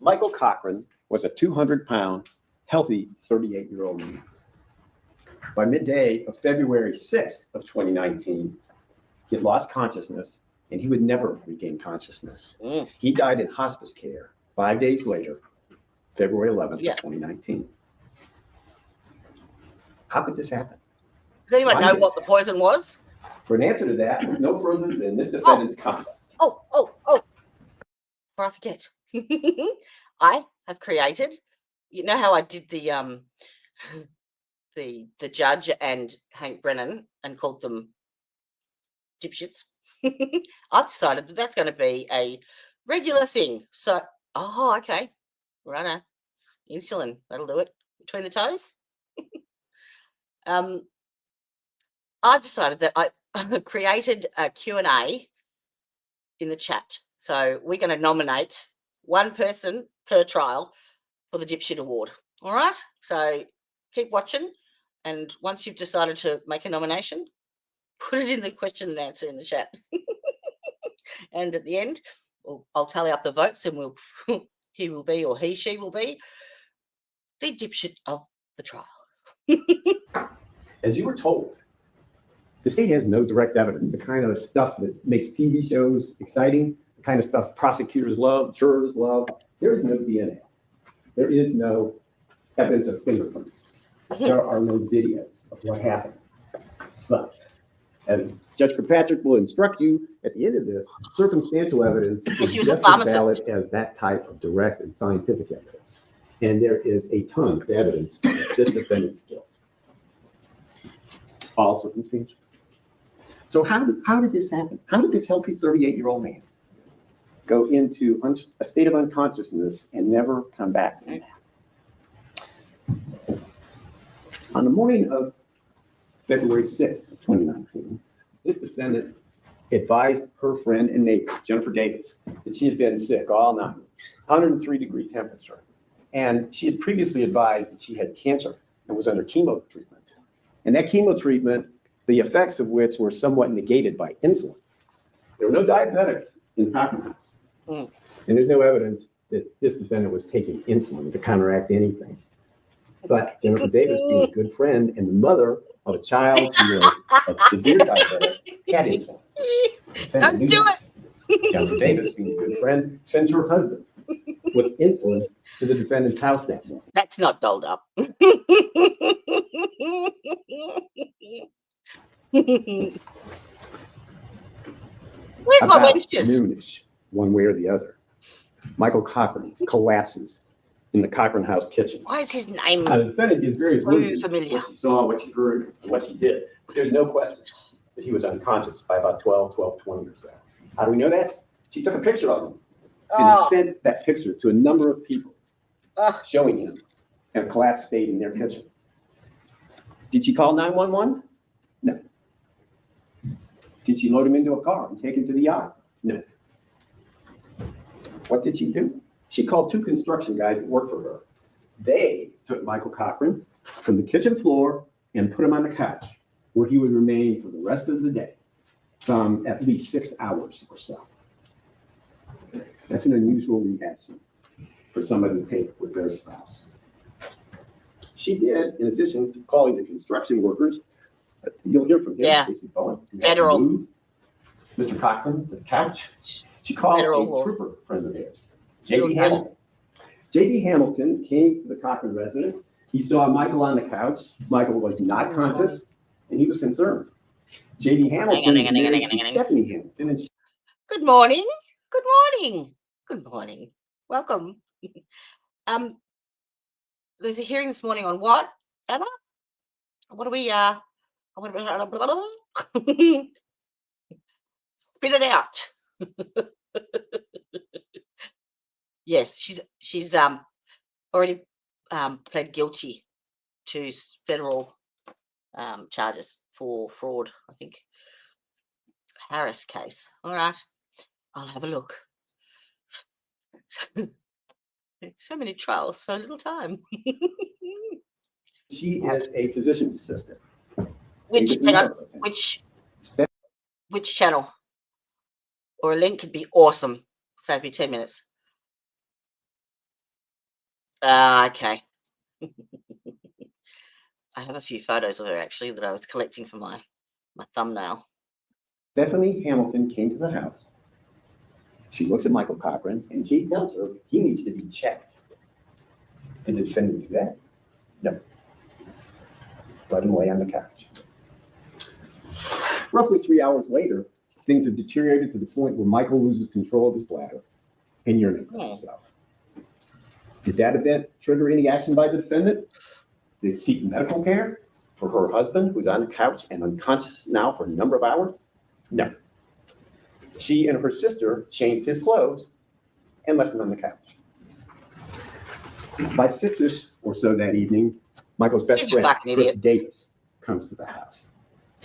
Michael Cochran was a 200-pound, healthy 38-year-old man. By midday of February 6th of 2019, he had lost consciousness and he would never regain consciousness. He died in hospice care 5 days later, February 11th of 2019. How could this happen? Does anyone know what the poison was? For an answer to that, there's no further than this defendant's conduct. Before I forget, I have created, you know how I did the judge and Hank Brennan and called them dipshits? I've decided that that's going to be a regular thing. So, okay. Righto. Insulin, that'll do it. Between the toes. I've decided that I created a Q&A in the chat. So we're going to nominate one person per trial for the Dipshit Award. All right? So keep watching. And once you've decided to make a nomination, put it in the question and answer in the chat. And at the end, I'll tally up the votes and he will be, or she will be, the dipshit of the trial. As you were told, the state has no direct evidence, the kind of stuff that makes TV shows exciting, the kind of stuff prosecutors love, jurors love. There is no DNA. There is no evidence of fingerprints. There are no videos of what happened. But as Judge Kirkpatrick will instruct you at the end of this, circumstantial evidence is she was a just as pharmacist. valid as that type of direct and scientific evidence. And there is a ton of evidence of this defendant's guilt. All circumstantial. So how did this happen? How did this healthy 38-year-old man go into a state of unconsciousness and never come back from that? On the morning of February 6th of 2019, this defendant advised her friend and neighbor, Jennifer Davis, that she had been sick all night, 103-degree temperature. And she had previously advised that she had cancer and was under chemo treatment. And that chemo treatment, the effects of which were somewhat negated by insulin. There were no diabetics in the Cochran house. And there's no evidence that this defendant was taking insulin to counteract anything. But Jennifer Davis, being a good friend and the mother of a child who was a severe diabetic, had insulin. Don't do it. Jennifer Davis, being a good friend, sends her husband with insulin to the defendant's house that morning. That's not dolled up. Where's my wenches? Noonish, one way or the other, Michael Cochran collapses in the Cochran house kitchen. Why is his name The defendant gives various versions of familiar? what she saw, what she heard, and what she did. But there's no question that he was unconscious by about 12:20 or so. How do we know that? She took a picture of him and sent that picture to a number of people, showing him in a collapsed state in their kitchen. Did she call 911? No. Did she load him into a car and take him to the yard? No. What did she do? She called two construction guys that worked for her. They took Michael Cochran from the kitchen floor and put him on the couch, where he would remain for the rest of the day, some at least 6 hours or so. That's an unusual reaction for somebody to take with their spouse. She did, in addition to calling the construction workers, you'll hear from him. Yeah. Federal. Mr. Cochran to the couch. She called Federal a trooper friend of theirs, J.D. Hamilton. J.D. Hamilton came to the Cochran residence. He saw Michael on the couch. Michael was not conscious, and he was concerned. J.D. Hamilton is married to Stephanie Hamilton. And Good morning. Good morning. Good morning. Welcome. There's a hearing this morning on what, Emma? What do we spit it out. Yes, she's already pled guilty to federal charges for fraud, I think. Harris case. All right. I'll have a look. So many trials, so little time. she is a physician's assistant. Which channel? Or a link could be awesome. Save me 10 minutes. Okay. I have a few photos of her actually that I was collecting for my thumbnail. Bethany Hamilton came to the house. She looks at Michael Cochran and she tells her he needs to be checked. Did the defendant do that? No. Let him lay on the couch. Roughly 3 hours later, things have deteriorated to the point where Michael loses control of his bladder and urinates on himself. Did that event trigger any action by the defendant? Did it seek medical care for her husband, who's on the couch and unconscious now for a number of hours? No. She and her sister changed his clothes and left him on the couch. By 6-ish or so that evening, Michael's best He's a friend, fucking Chris idiot. Davis, comes to the house.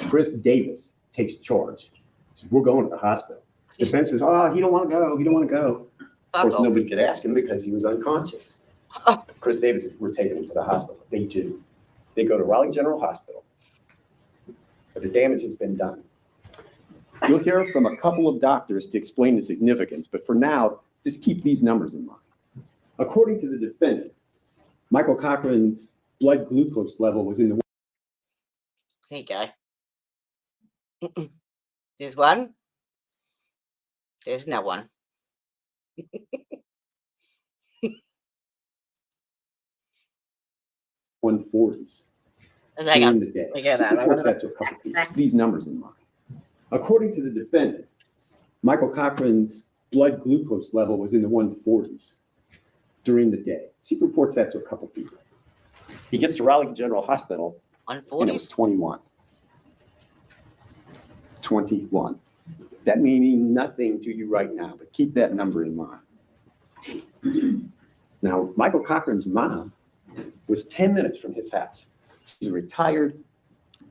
Chris Davis takes charge. He says, we're going to the hospital. The defense says, oh, he don't want to go. He don't want to go. Of course, nobody could ask him because he was unconscious. Chris Davis says, we're taking him to the hospital. They do. They go to Raleigh General Hospital. But the damage has been done. You'll hear from a couple of doctors to explain the significance, but for now, just keep these numbers in mind. According to the defendant, Michael Cochran's blood glucose level was in the... Here you go. There's one. There's no one. 140s Hang during on. the day. We get She that. reports that to a couple people. These numbers in mind. According to the defendant, Michael Cochran's blood glucose level was in the 140s during the day. She reports that to a couple people. He gets to Raleigh General Hospital and it was 140s. 21. 21. That may mean nothing to you right now, but keep that number in mind. Now, Michael Cochran's mom was 10 minutes from his house. She's a retired,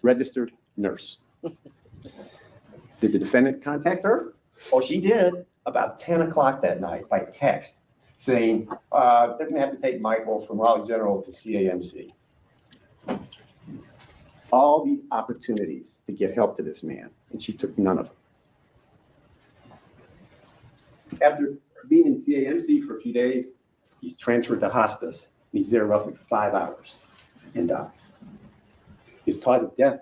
registered nurse. Did the defendant contact her? Oh, she did. About 10 o'clock that night by text saying, they're going to have to take Michael from Raleigh General to CAMC. All the opportunities to get help to this man, and she took none of them. After being in CAMC for a few days, he's transferred to hospice. He's there roughly 5 hours and dies. His cause of death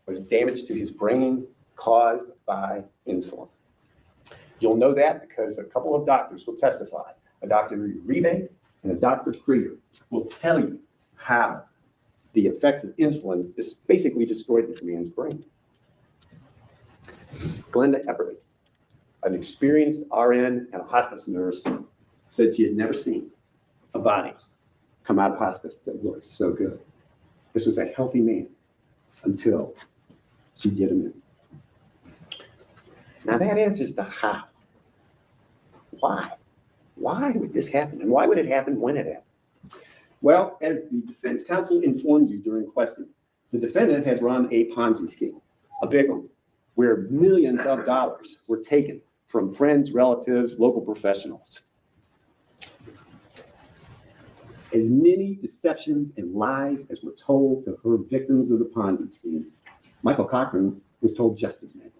was damage to his brain caused by insulin. You'll know that because a couple of doctors will testify. A Dr. Rebate and a Dr. Krieger will tell you how the effects of insulin just basically destroyed this man's brain. Glenda Epperly, an experienced RN and a hospice nurse, said she had never seen a body come out of hospice that looked so good. This was a healthy man until she did him in. Now that answers the how. Why? Why would this happen? And why would it happen when it happened? Well, as the defense counsel informed you during questioning, the defendant had run a Ponzi scheme, a big one, where millions of dollars were taken from friends, relatives, local professionals. As many deceptions and lies as were told to her victims of the Ponzi scheme, Michael Cochran was told just as many.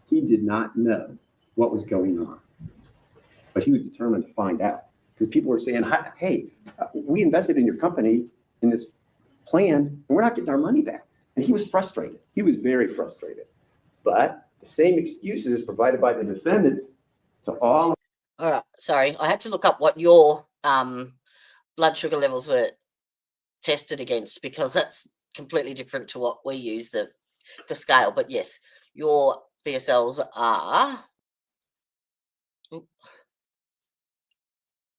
He did not know what was going on, but he was determined to find out because people were saying, hey, we invested in your company in this plan and we're not getting our money back. And he was frustrated. He was very frustrated. But the same excuses provided by the defendant to all. All right. Sorry. I had to look up what your blood sugar levels were tested against because that's completely different to what we use the scale. But yes, your BSLs are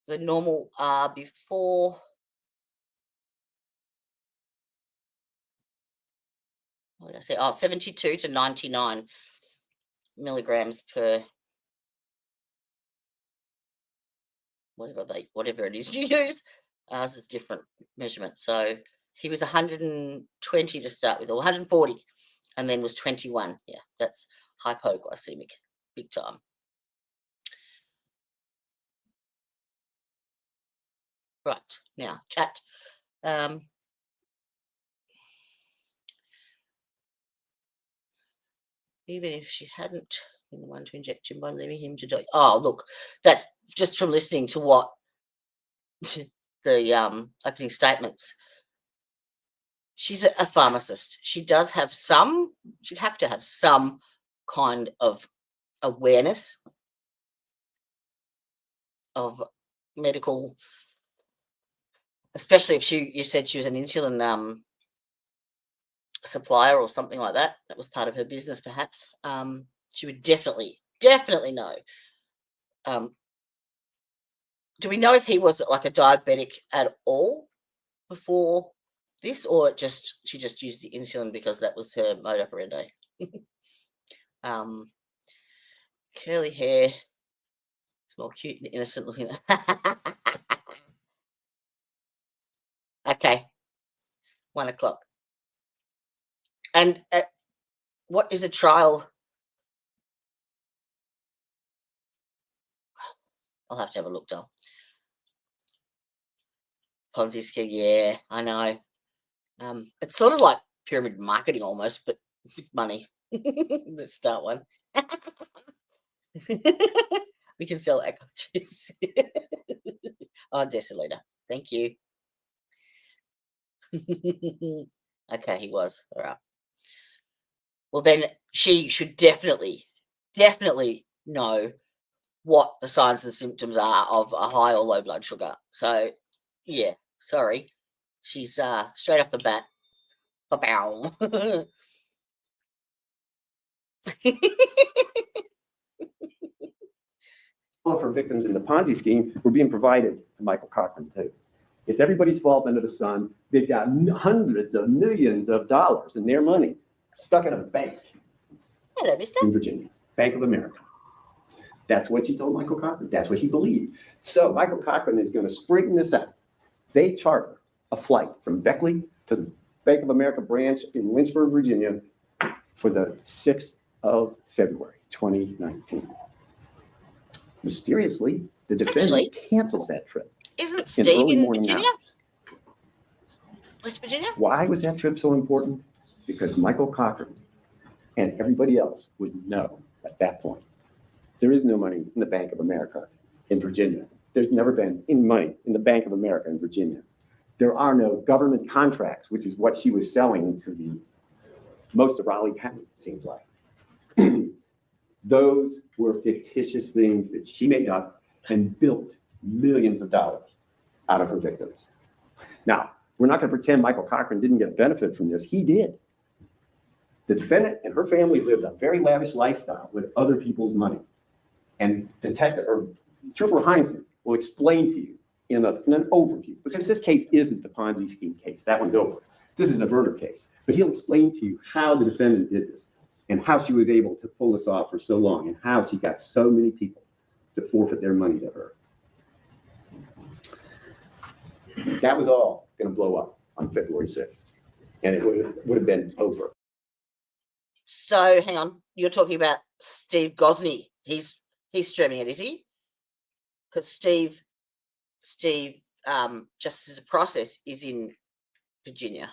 the normal are before. What did I say? Oh, 72 to 99 milligrams per whatever it is you use. Ours is different measurement. So he was 120 to start with, or 140, and then was 21. Yeah, that's hypoglycemic, big time. Right, now, chat. Even if she hadn't been the one to inject him by leaving him to die. Oh, look, that's just from listening to what the opening statements, she's a pharmacist. She'd have to have some kind of awareness of medical, especially if you said she was an insulin supplier or something like that. That was part of her business, perhaps. She would definitely know. Do we know if he was like a diabetic at all before this, or she just used the insulin because that was her mode operandi? Curly hair. It's more cute and innocent looking. Okay. 1 o'clock. And what is a trial? I'll have to have a look, Dom. Ponzi scheme, yeah, I know. It's sort of like pyramid marketing almost, but with money. Let's start one. We can sell equities. Oh, deciliter. Thank you. Okay, he was. All right. Well, then she should definitely know what the signs and symptoms are of a high or low blood sugar. So, yeah, sorry. She's straight off the bat. Ba-bow. All of her victims in the Ponzi scheme were being provided to Michael Cochran, too. It's everybody's fault under the sun. They've got hundreds of millions of dollars in their money stuck in a bank. Hello, mister. In Virginia, Bank of America. That's what she told Michael Cochran. That's what he believed. So Michael Cochran is going to straighten this out. They charter a flight from Beckley to the Bank of America branch in Lynchburg, Virginia for the 6th of February, 2019. Mysteriously, the defendant cancels that trip. Isn't Steve in Virginia? West Virginia? Why was that trip so important? Because Michael Cochran and everybody else would know at that point. There is no money in the Bank of America in Virginia. There's never been any money in the Bank of America in Virginia. There are no government contracts, which is what she was selling to most of Raleigh County, it seems like. Those were fictitious things that she made up and built millions of dollars out of her victims. Now, we're not going to pretend Michael Cochran didn't get a benefit from this. He did. The defendant and her family lived a very lavish lifestyle with other people's money. And Trooper Heinzman will explain to you in an overview, because this case isn't the Ponzi scheme case. That one's over. This is the murder case. But he'll explain to you how the defendant did this and how she was able to pull this off for so long and how she got so many people to forfeit their money to her. That was all going to blow up on February 6th. And it would have been over. So, hang on. You're talking about Steve Gosney. He's streaming it, is he? Because Steve, just as a process, is in Virginia.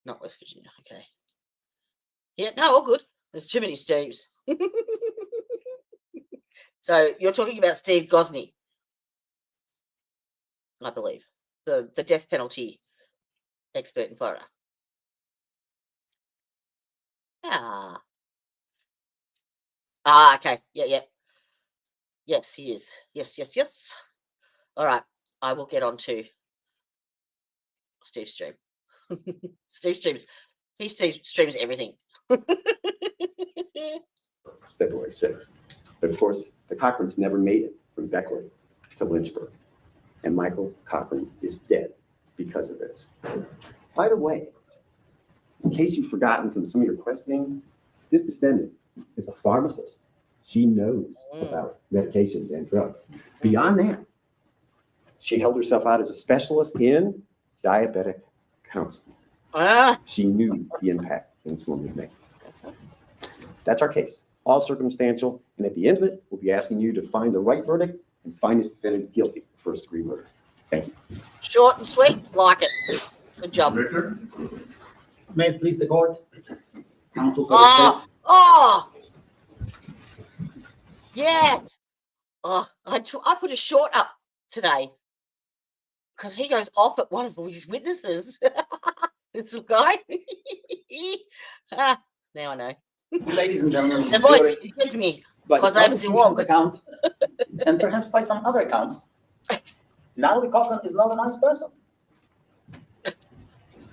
Not West Virginia, okay. Yeah, no, all good. There's too many Steves. So you're talking about Steve Gosney, I believe, the death penalty expert in Florida. Okay. Yeah. Yes, he is. Yes. All right. I will get on to Steve's stream. Steve streams everything. February 6th. But of course, the Cochrans never made it from Beckley to Lynchburg. And Michael Cochran is dead because of this. By the way, in case you've forgotten from some of your questioning, this defendant is a pharmacist. She knows about medications and drugs. Beyond that, she held herself out as a specialist in diabetic counseling. She knew the impact insulin would make. That's our case, all circumstantial. And at the end of it, we'll be asking you to find the right verdict and find this defendant guilty of first-degree murder. Thank you. Short and sweet, like it. Good job. Victor? May it please the court. Counsel for the state. Yes. I put a short up today. because he goes off at one of his witnesses. It's a guy. Now I know. Ladies and gentlemen, The the jury, voice, give me. by the 'Cause I'm the prosecution's one. account, and perhaps by some other accounts, Natalie Cochran is not a nice person.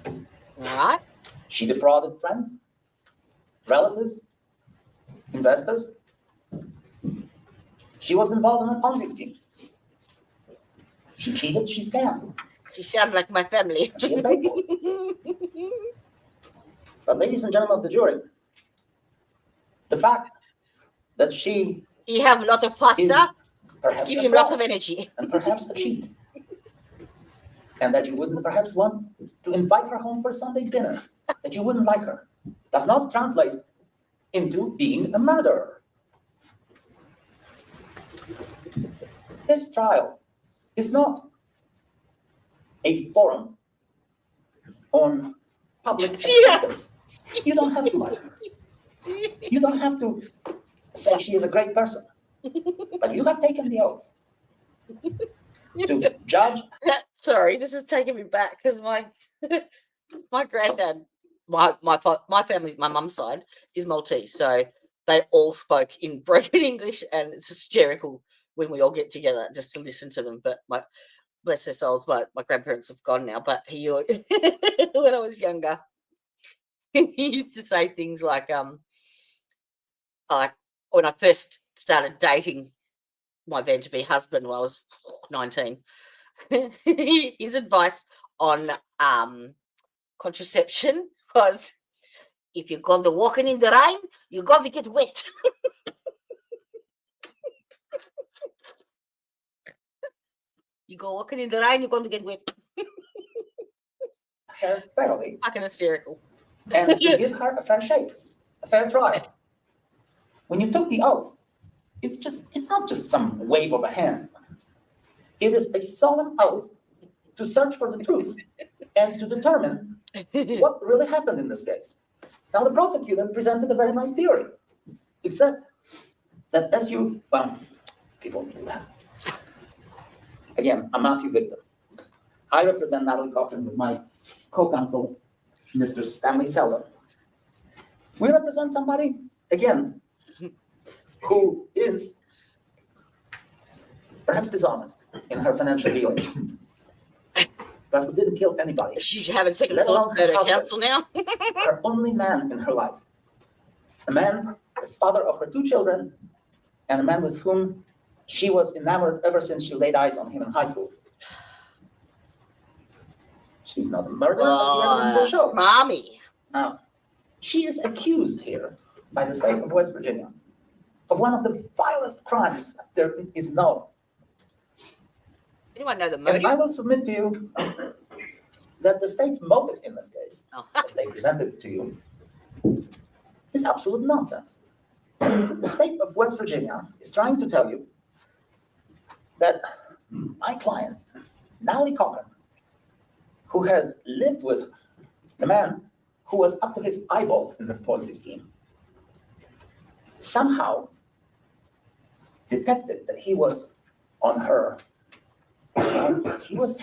All right. She defrauded friends, relatives, investors. She was involved in a Ponzi scheme. She cheated, she scammed. You sound like my family. She is paid for it. But ladies and gentlemen of the jury, the fact that she You have a lot of is pasta. perhaps Give a him lots fraud of energy. and perhaps a cheat, and that you wouldn't perhaps want to invite her home for Sunday dinner, that you wouldn't like her, does not translate into being a murderer. This trial is not a forum on public acceptance. You don't have to like her. You don't have to say she is a great person. But you have taken the oath to judge. Sorry, this is taking me back because my my granddad, my family, my mum's side is Maltese, so they all spoke in broken English, and it's hysterical when we all get together just to listen to them. But my bless their souls, my grandparents have gone now. But he when I was younger, he used to say things like when I first started dating my then to be husband when I was 19, his advice on contraception was, if you're going to walking in the rain, you're going to get wet. You go walking in the rain, you're going to get wet. Her fairly, Fucking hysterical. and to give her a fair shake, a fair trial. When you took the oath, it's not just some wave of a hand. It is a solemn oath to search for the truth and to determine what really happened in this case. Now, the prosecutor presented a very nice theory, except that people do that. Again, I'm Matthew Victor. I represent Natalie Cochran with my co-counsel, Mr. Stanley Seldon. We represent somebody, again, who is perhaps dishonest in her financial dealings, but who didn't kill anybody. She's having second Let thoughts alone about her her husband. counsel now. Her only man in her life, a man, the father of her 2 children, and a man with whom she was enamored ever since she laid eyes on him in high school. She's not a murderer, as the evidence will show. Mommy. Now, she is accused here by the state of West Virginia of one of the vilest crimes there is known. Anyone know the And I motive? will submit to you that the state's motive in this case, Oh. as they presented it to you, is absolute nonsense. The state of West Virginia is trying to tell you that my client, Natalie Cochran, who has lived with a man who was up to his eyeballs in the Ponzi scheme, somehow detected that he was on her. He was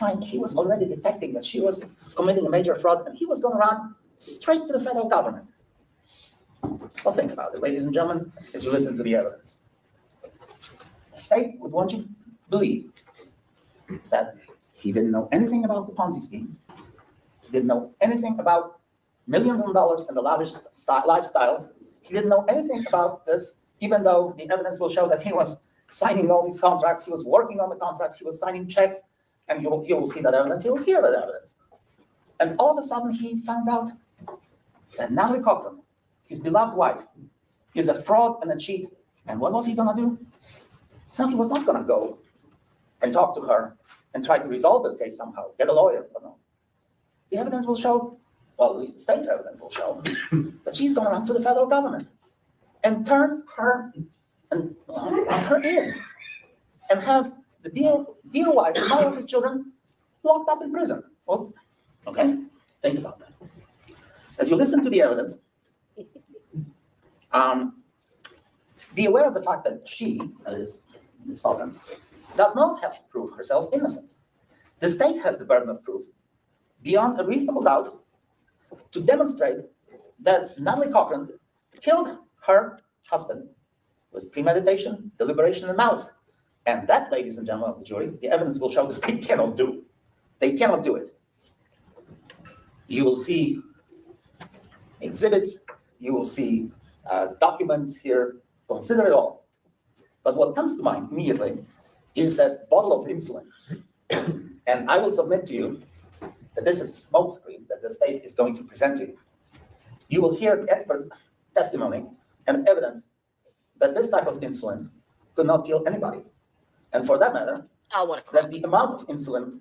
already detecting that she was committing a major fraud, and he was going to run straight to the federal government. Well, think about it, ladies and gentlemen, as you listen to the evidence. The state would want you to believe that he didn't know anything about the Ponzi scheme. He didn't know anything about millions of dollars in the lavish lifestyle. He didn't know anything about this, even though the evidence will show that he was signing all these contracts, he was working on the contracts, he was signing checks, and you will see that evidence, you will hear that evidence. And all of a sudden, he found out that Natalie Cochran, his beloved wife, is a fraud and a cheat. And what was he going to do? No, he was not going to go and talk to her and try to resolve this case somehow, get a lawyer. No. The evidence will show, well, at least the state's evidence will show, that she's going to run to the federal government and turn her in and have the dear wife, the mother of his children, locked up in prison. Well, okay, think about that. As you listen to the evidence, be aware of the fact that she, that is Ms. Cochran, does not have to prove herself innocent. The state has the burden of proof, beyond a reasonable doubt, to demonstrate that Natalie Cochran killed her husband with premeditation, deliberation, and malice. And that, ladies and gentlemen of the jury, the evidence will show the state cannot do. They cannot do it. You will see exhibits, you will see documents here, consider it all. But what comes to mind immediately is that bottle of insulin. And I will submit to you that this is a smokescreen that the state is going to present to you. You will hear expert testimony and evidence that this type of insulin could not kill anybody. And for that matter, that the amount of insulin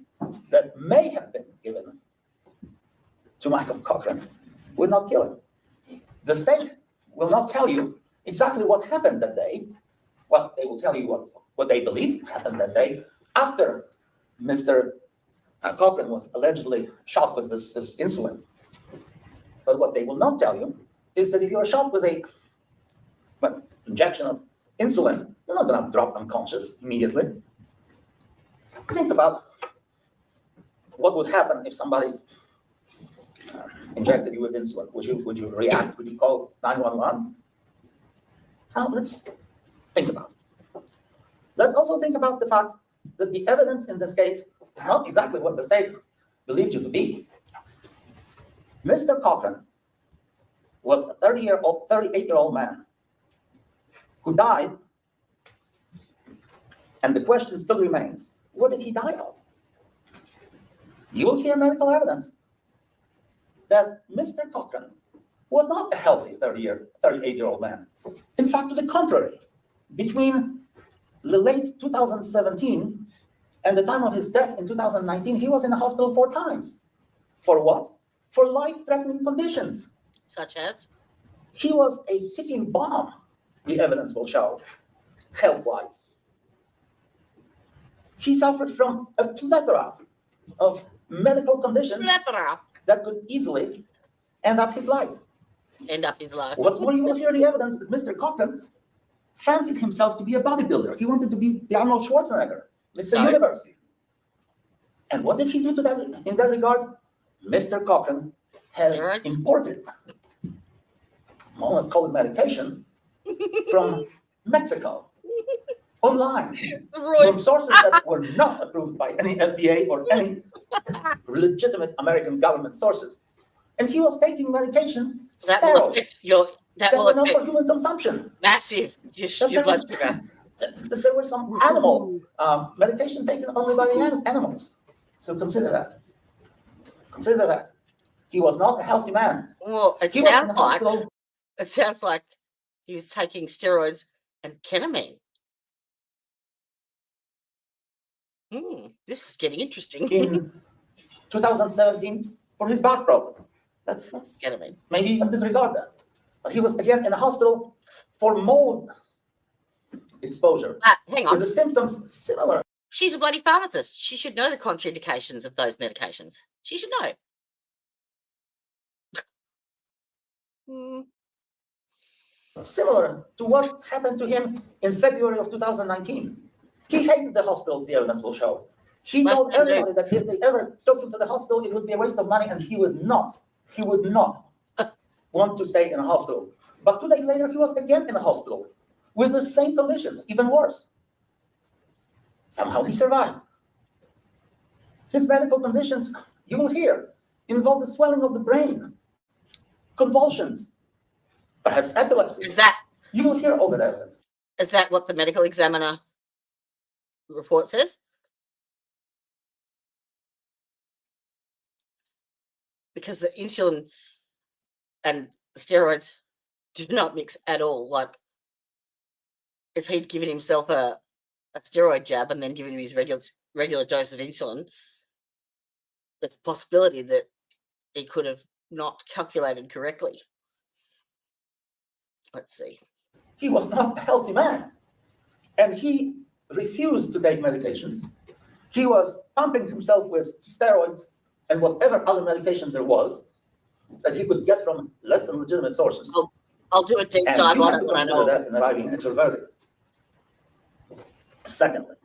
that may have been given to Michael Cochran would not kill him. The state will not tell you exactly what happened that day. Well, they will tell you what they believe happened that day after Mr. Cochran was allegedly shot with this insulin. But what they will not tell you is that if you are shot with a injection of insulin, you're not going to drop unconscious immediately. Think about what would happen if somebody injected you with insulin. Would you react? Would you call 911? Now let's think about it. Let's also think about the fact that the evidence in this case is not exactly what the state believed you to be. Mr. Cochran was a 38-year-old man who died, and the question still remains, what did he die of? You will hear medical evidence that Mr. Cochran was not a healthy 38-year-old man. In fact, to the contrary, between the late 2017 and the time of his death in 2019, he was in the hospital 4 times. For what? For life-threatening conditions. Such as? He was a ticking bomb, the evidence will show, health-wise. He suffered from a plethora of medical conditions that could easily end up his life. What's more, you will hear the evidence that Mr. Cochran fancied himself to be a bodybuilder. He wanted to be the Arnold Schwarzenegger, Mr. Universe. And what did he do to that in that regard? Mr. Cochran has imported, well, let's call it medication, from Mexico, online, from sources that were not approved by any FDA or any legitimate American government sources. And he was taking medication, steroids, that were not for human consumption. Massive. Your blood sugar. There was some animal medication taken only by the animals. So consider that. Consider that. He was not a healthy man. Well, it sounds like he was taking steroids and ketamine. This is getting interesting. In 2017, for his back problems. Let's ketamine. Maybe even disregard that. But he was again in the hospital for mold exposure. Hang on. With the symptoms similar. She's a bloody pharmacist. She should know the contraindications of those medications. She should know. Similar to what happened to him in February of 2019. He hated the hospitals, the evidence will show. He told everybody that if they ever took him to the hospital, it would be a waste of money, and he would not want to stay in a hospital. But 2 days later, he was again in a hospital with the same conditions, even worse. Somehow he survived. His medical conditions, you will hear, involve the swelling of the brain, convulsions, perhaps epilepsy. You will hear all that evidence. Is that what the medical examiner report says? Because the insulin and steroids do not mix at all. Like, if he'd given himself a steroid jab and then given him his regular dose of insulin, there's a possibility that he could have not calculated correctly. Let's see. He was not a healthy man, and he refused to take medications. He was pumping himself with steroids and whatever other medication there was that he could get from less than legitimate sources. I'll do a deep dive on it when I know that in arriving at your verdict. Secondly,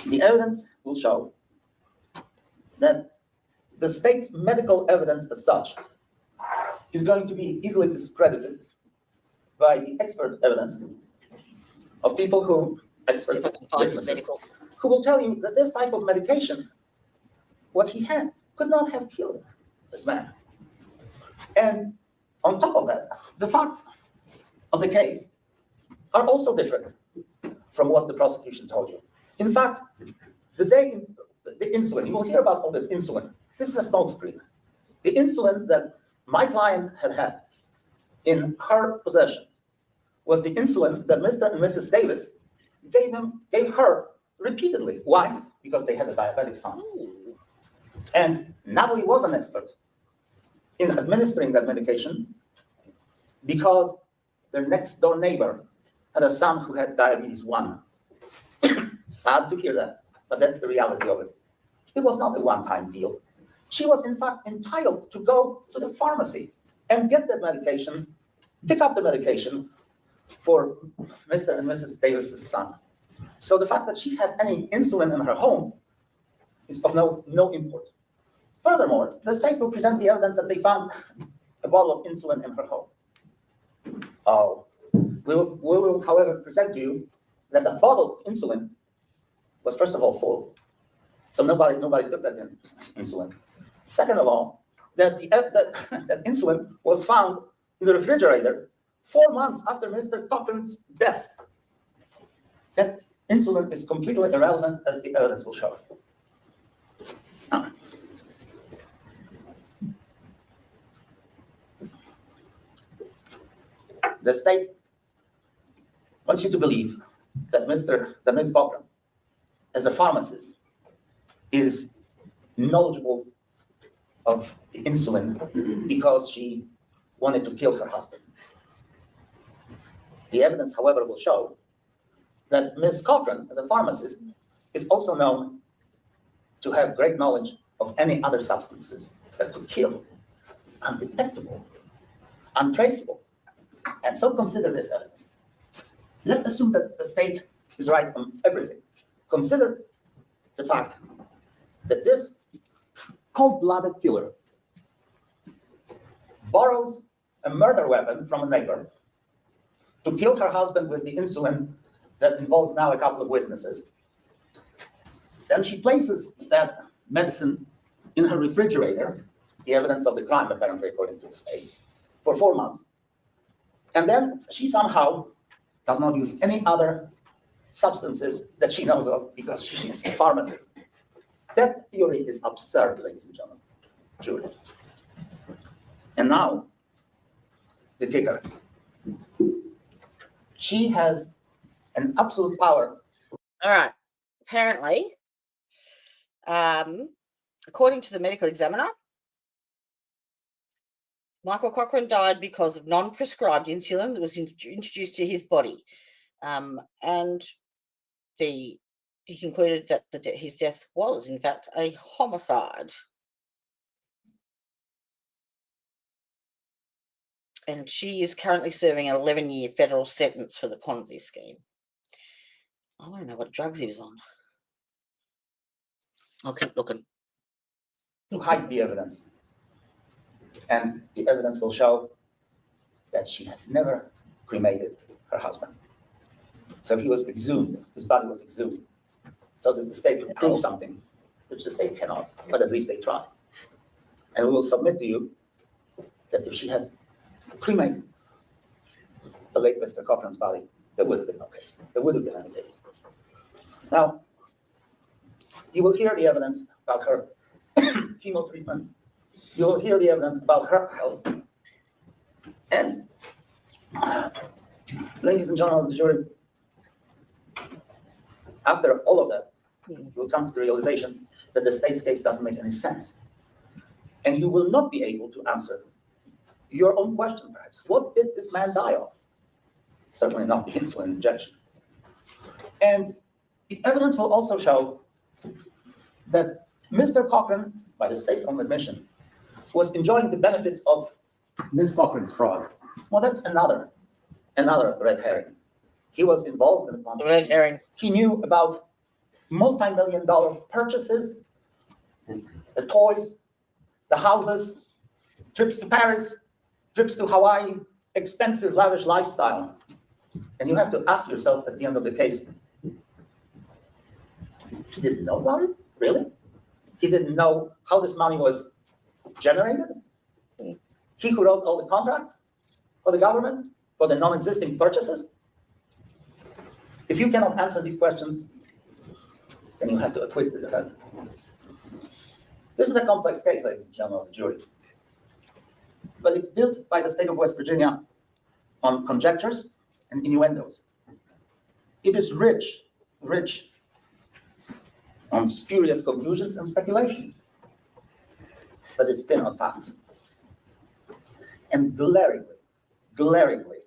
The evidence will show that the state's medical evidence as such is going to be easily discredited by the expert evidence of people who, See if I can find his witnesses, medical. who will tell you that this type of medication, what he had, could not have killed this man. And on top of that, the facts of the case are also different from what the prosecution told you. In fact, the insulin, you will hear about all this insulin. This is a smokescreen. The insulin that my client had in her possession was the insulin that Mr. and Mrs. Davis gave her repeatedly. Why? Because they had a diabetic son. And Natalie was an expert in administering that medication because their next door neighbor had a son who had diabetes 1. Sad to hear that, but that's the reality of it. It was not a one-time deal. She was in fact entitled to go to the pharmacy and get that medication, pick up the medication for Mr. and Mrs. Davis's son. So the fact that she had any insulin in her home is of no import. Furthermore, the state will present the evidence that they found a bottle of insulin in her home. We will, however, present to you that the bottle of insulin was first of all full. So nobody took that insulin. Second of all, that insulin was found in the refrigerator 4 months after Mr. Cochran's death. That insulin is completely irrelevant, as the evidence will show. The state wants you to believe that Ms. Cochran, as a pharmacist, is knowledgeable of the insulin because she wanted to kill her husband. The evidence, however, will show that Ms. Cochran, as a pharmacist, is also known to have great knowledge of any other substances that could kill, undetectable, untraceable. And so consider this evidence. Let's assume that the state is right on everything. Consider the fact that this cold-blooded killer borrows a murder weapon from a neighbor to kill her husband with the insulin that involves now a couple of witnesses. Then she places that medicine in her refrigerator, the evidence of the crime, apparently, according to the state, for 4 months. And then she somehow does not use any other substances that she knows of because she is a pharmacist. That theory is absurd, ladies and gentlemen. Truly. And now, the kicker. She has an absolute power. All right. Apparently, according to the medical examiner, Michael Cochran died because of non-prescribed insulin that was introduced to his body. And he concluded that his death was, in fact, a homicide. And she is currently serving an 11-year federal sentence for the Ponzi scheme. I want to know what drugs he was on. I'll keep looking. To hide the evidence. And the evidence will show that she had never cremated her husband. So he was exhumed, his body was exhumed, so that the state could prove something, which the state cannot, but at least they try. And we will submit to you that if she had cremated the late Mr. Cochran's body, there would have been no case. There would have been any case. Now, you will hear the evidence about her chemo treatment. You will hear the evidence about her health. And, ladies and gentlemen of the jury, after all of that, you will come to the realization that the state's case doesn't make any sense. And you will not be able to answer your own question, perhaps. What did this man die of? Certainly not the insulin injection. And the evidence will also show that Mr. Cochran, by the state's own admission, was enjoying the benefits of Ms. Cochran's fraud. Well, that's another red herring. He was involved in the Ponzi. Red herring. He knew about multi-million-dollar purchases, the toys, the houses, trips to Paris, trips to Hawaii, expensive, lavish lifestyle. And you have to ask yourself at the end of the case, he didn't know about it? Really? He didn't know how this money was generated? He who wrote all the contracts for the government, for the non-existing purchases? If you cannot answer these questions, then you have to acquit the defendant. This is a complex case, ladies and gentlemen of the jury. But it's built by the state of West Virginia on conjectures and innuendos. It is rich on spurious conclusions and speculations, but it's thin on facts. And glaringly,